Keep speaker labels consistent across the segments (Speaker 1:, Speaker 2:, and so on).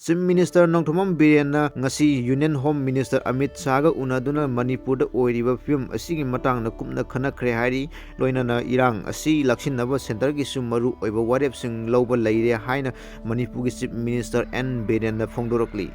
Speaker 1: Chief Minister Nongthomam Biren ngasi Union Home Minister Amit Shah ga unaduna Manipur da oiriba film asigi matangna kumna khanakre hari loinana irang asi laksinaba center gi sumaru oiba warep sing loba leire haina Manipur gi Chief Minister N Biren na phongdorokli.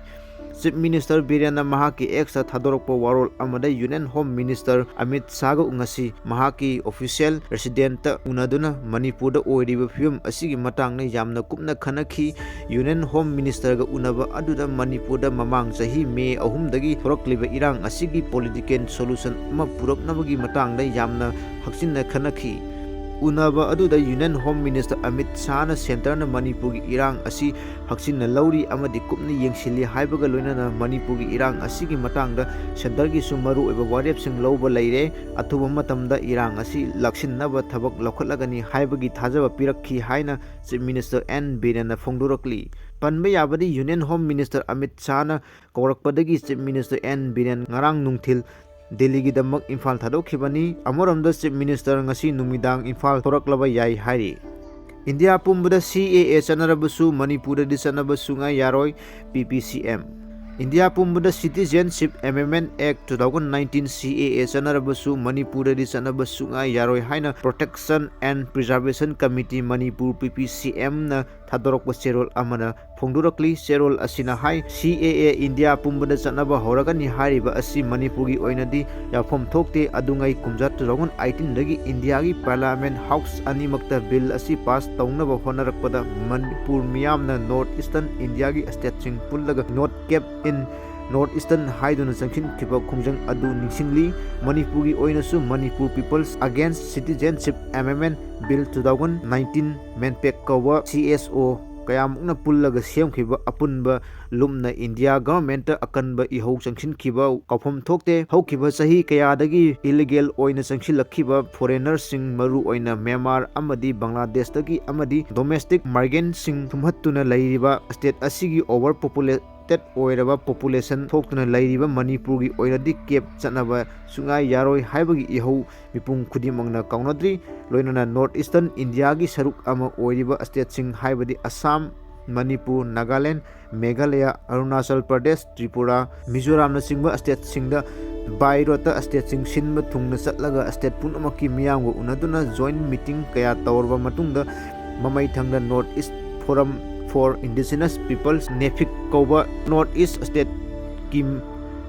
Speaker 1: Chief Minister Biren mahaki exa thadorokpo warol amada Union Home Minister Amit Shah ga ngasi mahaki official resident ta unaduna Manipur da oiriba film asigi matangna yamna kumna khanakhi. Union Home Minister ga unaba aduda Manipur da mamang sahi May 3 dagi thorakliba irang asigi political solution ama puraknabagi matangda yamna haksinna khanakhi. Unaba aduda Union Home Minister Amit Shah na center na Manipur gi irang asi haksinna lauri amadi kupni yengsili haibaga loinana Manipur gi irang asigi matangda center gi sumaru eba warep sing loba leire athuba matamda irang asi laksinnaba thabak lokhatlagani haibagi thajaba pirakhi haina Chief Minister N Biren na phongdorokli. Panba yabadi Union Home Minister Amit Shah na kaurakpadagi Chief Minister N Biren ngarang nungthil Delhi gi damak Imphal thadokkhibani amoramda Chief Minister ngasi numidang Imphal thoraklaba yai hari. India pumbada CAA chanarabasu Manipur da chanabasu nga yaroi PPCM. India pumbada Citizenship Amendment Act 2019 CAA chanarabasu Manipur da chanabasu nga yaroi haina Protection and Preservation Committee Manipur PPCM na thadorokpa cherol amana phongdurakli cherol asina hai CAA India pumbada chanaba horagani hariba asi Manipur gi oinadi yafom thokte adungai kumjat 2018 dagi India gi Parliament House animakta bill asi pass taunaba honarakpada Manipur miyamna North Eastern India gi state sing pullaga North Cape in North Eastern haiduna sangshin khiba khungjang adu ningsingli Manipur gi oinasu Manipur Peoples Against Citizenship Amendment Bill 2019 menpek kawa CSO kayamukna pullaga semkhiba apunba lumna India government akanba ihau changsinkhiba kaufam thokte hokhiba sahi kayadagi illegal oina changsilakhiba foreigners sing maru oina Myanmar amadi Bangladesh dagi amadi domestic migrants sing thumhattuna leiriba state asigi overpopulated oiraba population thoktuna leiriba Manipur gi oinadi cap chanaba sungai yaroi haibagi ihau mipung khudimangna kaunadri loinana North Eastern India gi saruk ama oiriba state sing haibadi Assam Manipur Nagaland Meghalaya Arunachal Pradesh Tripura Mizoram na singba state singda Bairota state sing sinba thungna chatlaga state punamaki miyamga unaduna joint meeting kaya tawrba matungda mamai thangda North East Forum for Indigenous Peoples NEFIC kauba North East State Kim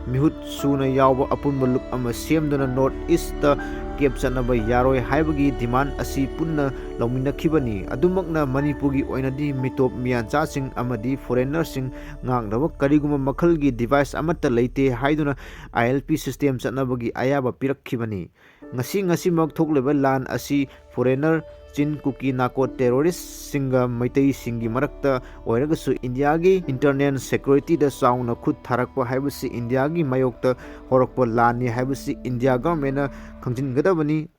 Speaker 1: mihut suna yawa apunba look ama semduna North East ta kep chanaba yaroi haibagi demand asi punna lauminakhibani adumakna Manipur gi oinadi mitop mian cha sing amadi foreigners sing ngangraba kariguma makhalgi device amata leite haiduna ILP system chanabagi ayaba pirakhibani ngasi mak thokleba lan asi foreigner Chin Kuki Nako terrorist singa maitai singi marakta oiragasu India gi internal security da sauna khut tharakpa haibasi India gi mayokta horakpa lani haibasi India government na khangjingadabani